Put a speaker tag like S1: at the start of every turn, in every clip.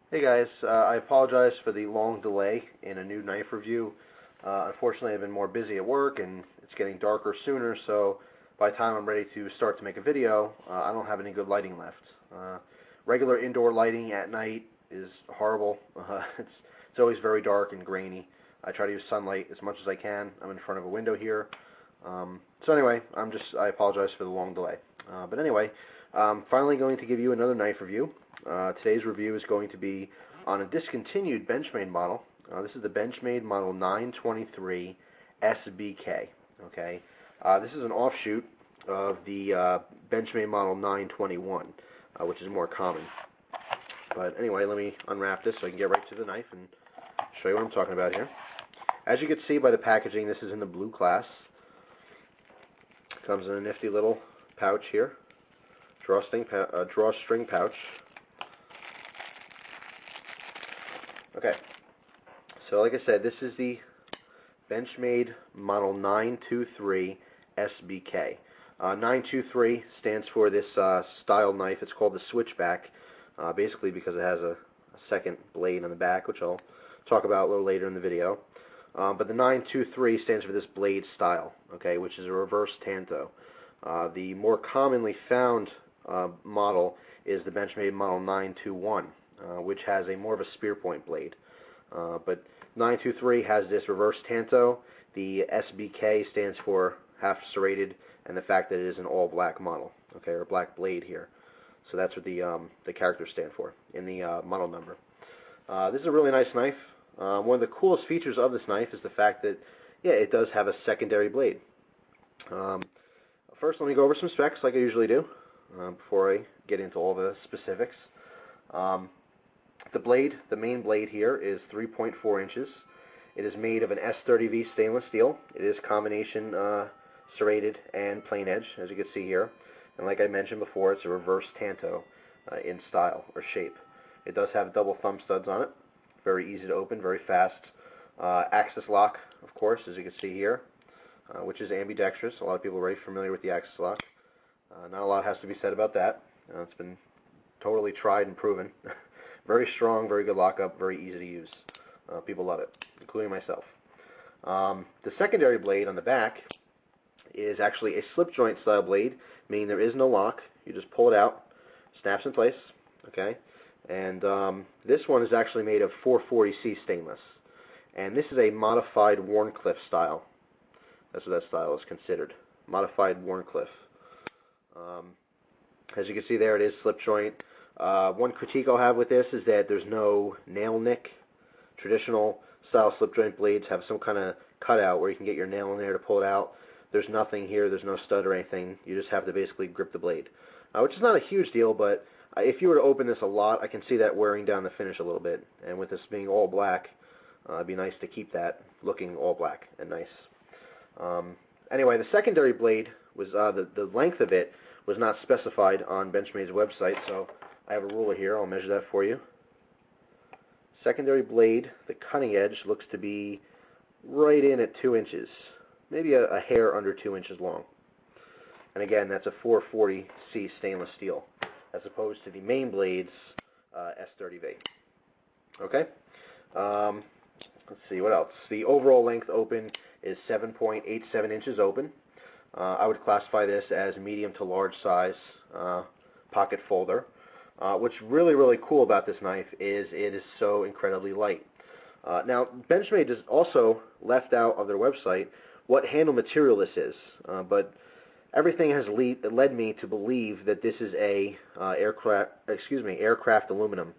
S1: Hey guys, I apologize for the long delay in a new knife review. Unfortunately, I've been more busy at work and it's getting darker sooner, so by the time I'm ready to start to make a video, I don't have any good lighting left. Regular indoor lighting at night is horrible. It's always very dark and grainy. I try to use sunlight as much as I can. I'm in front of a window here. So anyway, I apologize for the long delay. But anyway, I'm finally going to give you another knife review. Today's review is going to be on a discontinued Benchmade model. This is the Benchmade model 923 SBK. Okay, this is an offshoot of the Benchmade model 921, which is more common. But anyway, let me unwrap this so I can get right to the knife and show you what I'm talking about here. As you can see by the packaging, this is in the blue class. Comes in a nifty little pouch here, drawstring pouch. Okay, so like I said, this is the Benchmade model 923 SBK. 923 stands for this style knife. It's called the Switchback, basically because it has a second blade on the back, which I'll talk about a little later in the video. But the 923 stands for this blade style, okay, which is a reverse tanto. The more commonly found model is the Benchmade model 921, which has a more of a spear point blade. But 923 has this reverse tanto. The SBK stands for half serrated, and the fact that it is an all black model, okay, or black blade here. So that's what the characters stand for in the model number. This is a really nice knife. One of the coolest features of this knife is the fact that, yeah, it does have a secondary blade. First, let me go over some specs like I usually do before I get into all the specifics. The blade, the main blade here, is 3.4 inches. It is made of an S30V stainless steel. It is combination serrated and plain edge, as you can see here. And like I mentioned before, it's a reverse tanto in style or shape. It does have double thumb studs on it. Very easy to open, very fast. Axis lock, of course, as you can see here, which is ambidextrous. A lot of people are very familiar with the axis lock. Not a lot has to be said about that. It's been totally tried and proven. Very strong, very good lockup, very easy to use. People love it, including myself. The secondary blade on the back is actually a slip joint style blade, meaning there is no lock. You just pull it out, snaps in place, okay? And this one is actually made of 440C stainless. And this is a modified Wharncliffe style. That's what that style is considered. Modified Wharncliffe. As you can see there, it is slip joint. One critique I'll have with this is that there's no nail nick. Traditional style slip joint blades have some kind of cutout where you can get your nail in there to pull it out. There's nothing here. There's no stud or anything. You just have to basically grip the blade, which is not a huge deal, but if you were to open this a lot, I can see that wearing down the finish a little bit. And with this being all black, it'd be nice to keep that looking all black and nice. Anyway, the secondary blade was the length of it was not specified on Benchmade's website, so I have a ruler here. I'll measure that for you. Secondary blade, the cutting edge looks to be right in at 2 inches, maybe a hair under 2 inches long. And again, that's a 440C stainless steel, as opposed to the main blade's S30V. Okay? Let's see, what else? The overall length open is 7.87 inches open. I would classify this as medium to large size pocket folder. What's really, really cool about this knife is it is so incredibly light. Now, Benchmade has also left out of their website what handle material this is, but everything has led me to believe that this is a aircraft aluminum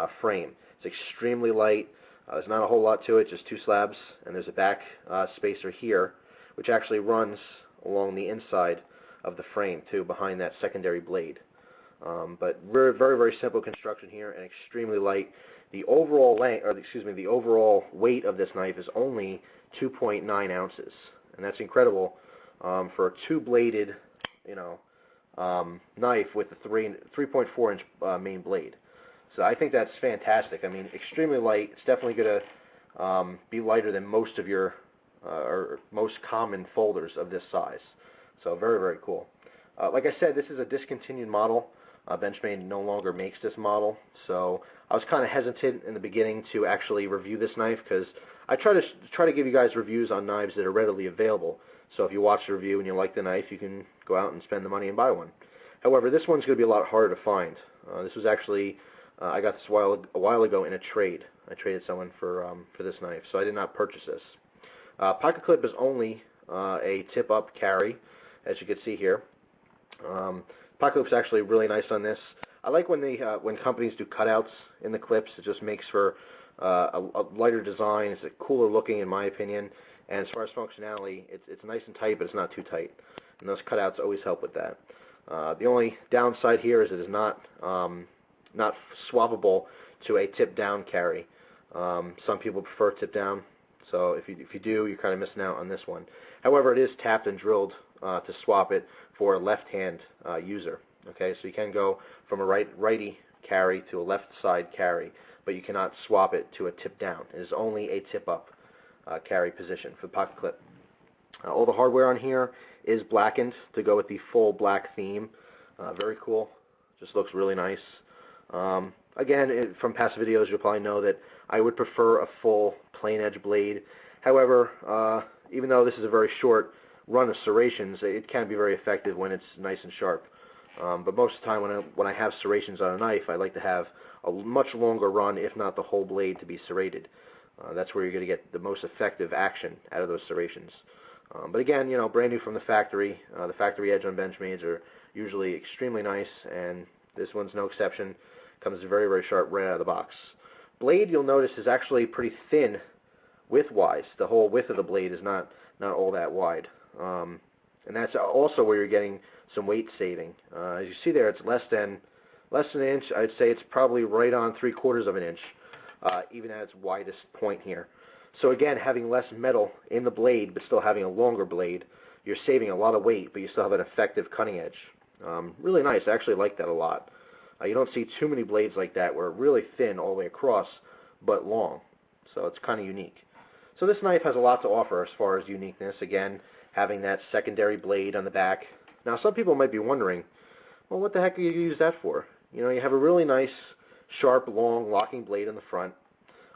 S1: frame. It's extremely light. There's not a whole lot to it, just 2 slabs, and there's a back spacer here, which actually runs along the inside of the frame too, behind that secondary blade. But very, very, very simple construction here, and extremely light. The overall the overall weight of this knife is only 2.9 ounces, and that's incredible for a 2-bladed, knife with a 3.4 inch main blade. So I think that's fantastic. I mean, extremely light. It's definitely going to be lighter than most of your or most common folders of this size. So very, very cool. Like I said, this is a discontinued model. Benchmade no longer makes this model, so I was kind of hesitant in the beginning to actually review this knife because I try to give you guys reviews on knives that are readily available. So if you watch the review and you like the knife, you can go out and spend the money and buy one. However, this one's going to be a lot harder to find. This was actually I got this a while ago in a trade. I traded someone for this knife, so I did not purchase this. Pocket clip is only a tip-up carry, as you can see here. Pocket clip's actually really nice on this. I like when when companies do cutouts in the clips. It just makes for a lighter design. It's a cooler looking, in my opinion. And as far as functionality, it's nice and tight, but it's not too tight. And those cutouts always help with that. The only downside here is it is not swappable to a tip down carry. Some people prefer tip down, so if you do, you're kind of missing out on this one. However, it is tapped and drilled to swap it for a left-hand user. Okay, so you can go from a righty carry to a left side carry, but you cannot swap it to a tip down. It is only a tip up carry position for the pocket clip. All the hardware on here is blackened to go with the full black theme. Very cool. Just looks really nice. Again, from past videos, you'll probably know that I would prefer a full plain edge blade. However, even though this is a very short run of serrations, it can be very effective when it's nice and sharp. But most of the time when I have serrations on a knife, I like to have a much longer run, if not the whole blade, to be serrated. That's where you're going to get the most effective action out of those serrations. But again, you know, brand new from the factory edge on Benchmades are usually extremely nice, and this one's no exception. Comes very, very sharp right out of the box. Blade, you'll notice, is actually pretty thin width-wise. The whole width of the blade is not all that wide. And that's also where you're getting some weight saving. As you see there, it's less than an inch. I'd say it's probably right on 3/4 of an inch, even at its widest point here. So again, having less metal in the blade, but still having a longer blade, you're saving a lot of weight, but you still have an effective cutting edge. Really nice. I actually like that a lot. You don't see too many blades like that where they're really thin all the way across, but long. So it's kind of unique. So this knife has a lot to offer as far as uniqueness. Again, having that secondary blade on the back. Now, some people might be wondering, well, what the heck do you use that for? You know, you have a really nice, sharp, long locking blade in the front.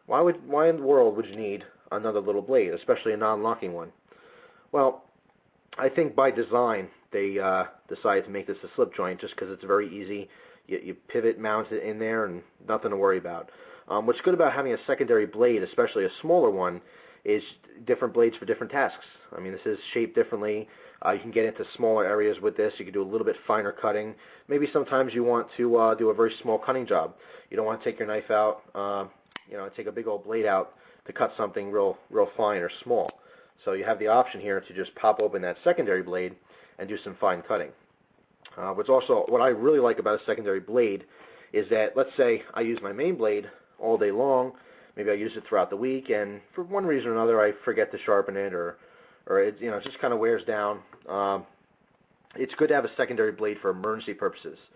S1: Why in the world would you need another little blade, especially a non-locking one? Well, I think by design they decided to make this a slip joint just because it's very easy. You pivot mount it in there and nothing to worry about. What's good about having a secondary blade, especially a smaller one, is different blades for different tasks. I mean, this is shaped differently. You can get into smaller areas with this. You can do a little bit finer cutting. Maybe sometimes you want to do a very small cutting job. You don't want to take your knife out, take a big old blade out to cut something real fine or small. So you have the option here to just pop open that secondary blade and do some fine cutting. What I really like about a secondary blade is that, let's say I use my main blade all day long, maybe I use it throughout the week, and for one reason or another I forget to sharpen it, or it just kind of wears down. It's good to have a secondary blade for emergency purposes.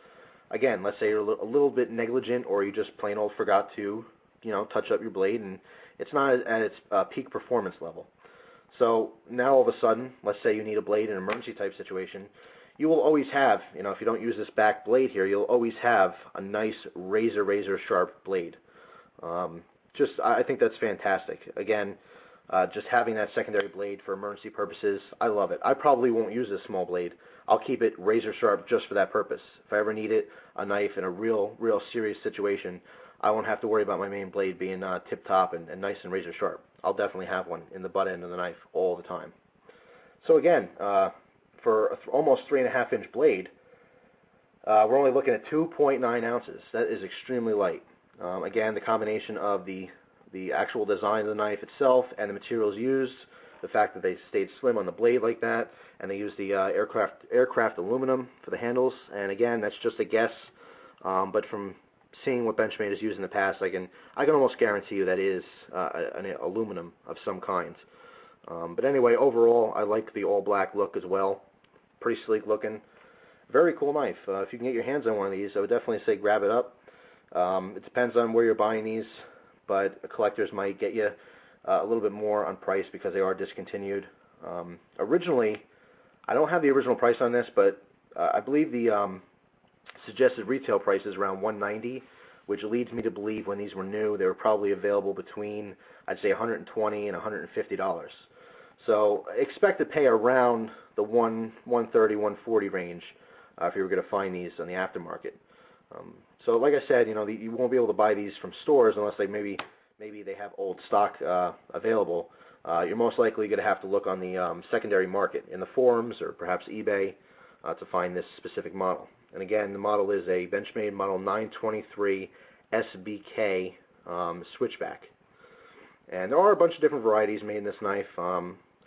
S1: Again, let's say you're a little bit negligent, or you just plain old forgot to touch up your blade, and it's not at its peak performance level. So now all of a sudden, let's say you need a blade in an emergency type situation, you will always have, if you don't use this back blade here, you'll always have a nice razor sharp blade. I think that's fantastic. Again, just having that secondary blade for emergency purposes, I love it. I probably won't use this small blade. I'll keep it razor sharp just for that purpose. If I ever need a knife in a real serious situation, I won't have to worry about my main blade being tip-top and nice and razor sharp. I'll definitely have one in the butt end of the knife all the time. So again, for almost 3.5 inch blade, we're only looking at 2.9 ounces. That is extremely light. Again, the combination of the actual design of the knife itself and the materials used, the fact that they stayed slim on the blade like that, and they used the aircraft aluminum for the handles. And again, that's just a guess, but from seeing what Benchmade has used in the past, I can almost guarantee you that is an aluminum of some kind. But anyway, overall, I like the all black look as well. Pretty sleek looking. Very cool knife. If you can get your hands on one of these, I would definitely say grab it up. It depends on where you're buying these, but collectors might get you a little bit more on price because they are discontinued. Originally, I don't have the original price on this, but I believe the Suggested retail price is around $190, which leads me to believe when these were new, they were probably available between, I'd say, $120 and $150. So expect to pay around the $130, $140 range if you were going to find these on the aftermarket. So like I said, you won't be able to buy these from stores unless maybe they have old stock available. You're most likely going to have to look on the secondary market in the forums or perhaps eBay to find this specific model. And again, the model is a Benchmade model 923 SBK Switchback. And there are a bunch of different varieties made in this knife.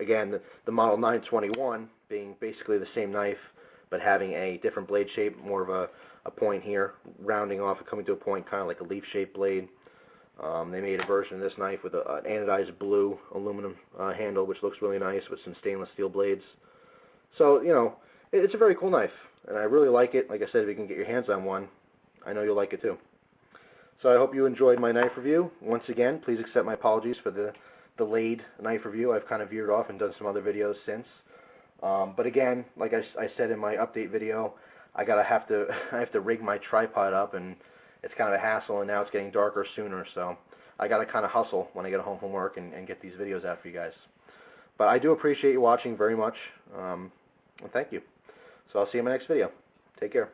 S1: Again, the model 921 being basically the same knife, but having a different blade shape, more of a point here, rounding off and coming to a point, kind of like a leaf-shaped blade. They made a version of this knife with an anodized blue aluminum handle, which looks really nice, with some stainless steel blades. So, it's a very cool knife, and I really like it. Like I said, if you can get your hands on one, I know you'll like it too. So I hope you enjoyed my knife review. Once again, please accept my apologies for the delayed knife review. I've kind of veered off and done some other videos since. But again, like I said in my update video, I have to rig my tripod up, and it's kind of a hassle, and now it's getting darker sooner, so I got to kind of hustle when I get home from work and get these videos out for you guys. But I do appreciate you watching very much, and thank you. So I'll see you in my next video. Take care.